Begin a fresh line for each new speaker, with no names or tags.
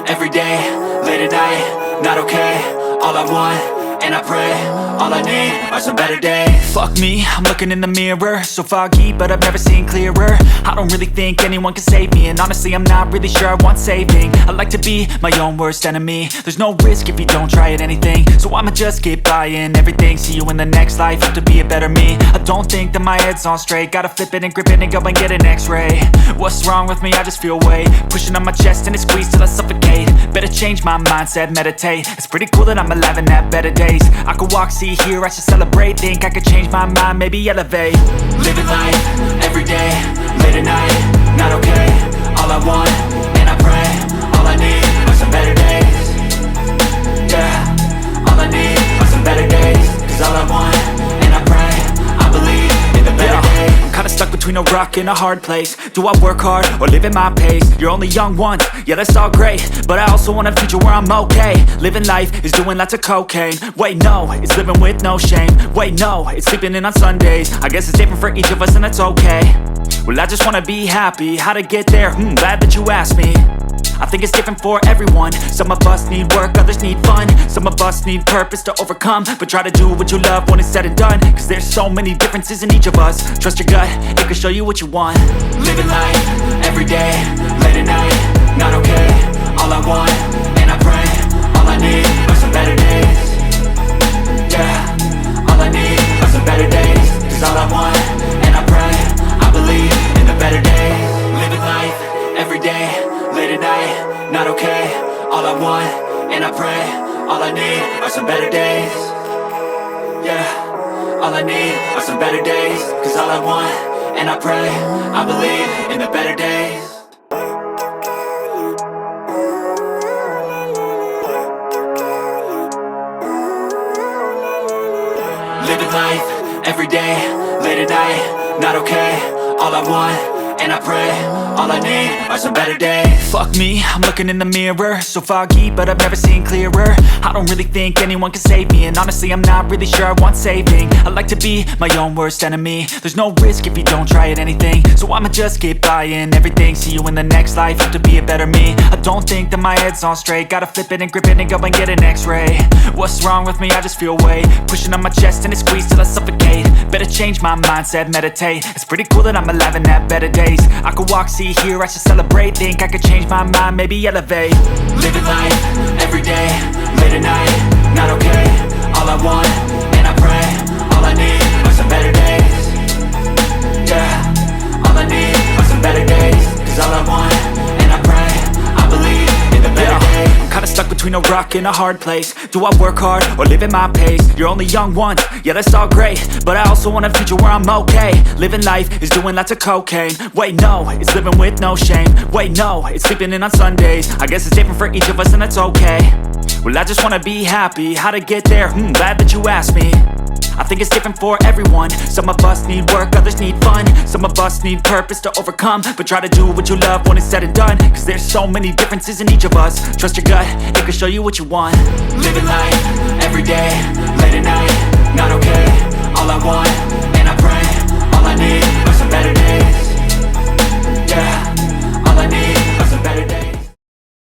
every day, late at night, not okay. All I want, and I pray, all I need are some better days.
Fuck me, I'm looking in the mirror, so foggy, but I've never seen clearer. I don't really think anyone can save me, and honestly I'm not really sure I want saving. I like to be my own worst enemy. There's no risk if you don't try at anything, so I'ma just keep buying everything. See you in the next life, have to be a better me. I don't think that my head's on straight, gotta flip it and grip it and go and get an x-ray. What's wrong with me? I just feel weight pushing on my chest and it squeezes till I suffocate. Better change my mindset, meditate. It's pretty cool that I'm alive and have better days. I could walk, see, hear, I should celebrate. Think I could change my mind, maybe elevate.
Living life, every day, late at night, not okay. All I want, and I pray, all I need are some better days. Yeah, all I need are some better days. Cause all I want, and I pray, I believe in the better days.
I'm kinda stuck between a rock and a hard place. Do I work hard or live at my pace? You're only young once, yeah that's all great, but I also want a future where I'm okay. Living life is doing lots of cocaine. Wait no, it's living with no shame. Wait no, it's sleeping in on Sundays. I guess it's different for each of us and that's okay. Well I just wanna be happy, how to get there? Glad that you asked me. I think it's different for everyone. Some of us need work, others need fun. Some of us need purpose to overcome. But try to do what you love when it's said and done. Cause there's so many differences in each of us. Trust your gut, it can show you what you want.
Living life, every day, late at night, not okay. All I want, and I pray, all I need are some better days. Yeah, all I need are some better days. Cause all I want, and I pray, I believe in the better days. Living life, every day, late at night, not okay. All I want, and I pray, all I need are some better days. Yeah, all I need are some better days. Cause all I want, and I pray, I believe in the better days. Living life, every day, late at night, not okay. All I want, and I pray, all I need are some better days.
Fuck me, I'm looking in the mirror, so foggy, but I've never seen clearer. I don't really think anyone can save me, and honestly I'm not really sure I want saving. I like to be my own worst enemy. There's no risk if you don't try at anything, so I'ma just keep buying everything. See you in the next life, have to be a better me. I don't think that my head's on straight, gotta flip it and grip it and go and get an x-ray. What's wrong with me? I just feel weight pushing on my chest and it squeezes till I suffocate. Better change my mindset, meditate. It's pretty cool that I'm alive and have better days. I could walk, see, hear, I should celebrate. Think I could change my mind, maybe elevate.
Living life, every day, late at night, not okay. All I want, and I pray, all I need are some better days. Yeah, all I need are some better days. Cause all I want, and I pray, I believe in the better days.
I'm kinda stuck between a rock and a hard place. Do I work hard or live at my pace? You're only young once, yeah that's all great, but I also want a future where I'm okay. Living life is doing lots of cocaine. Wait no, it's living with no shame. Wait no, it's sleeping in on Sundays. I guess it's different for each of us and that's okay. Well I just wanna be happy, how to get there? Glad that you asked me. I think it's different for everyone. Some of us need work, others need fun. Some of us need purpose to overcome. But try to do what you love when it's said and done. Cause there's so many differences in each of us. Trust your gut, it can show you what you want.
Living life, every day, late at night, not okay. All I want, and I pray, all I need are some better days.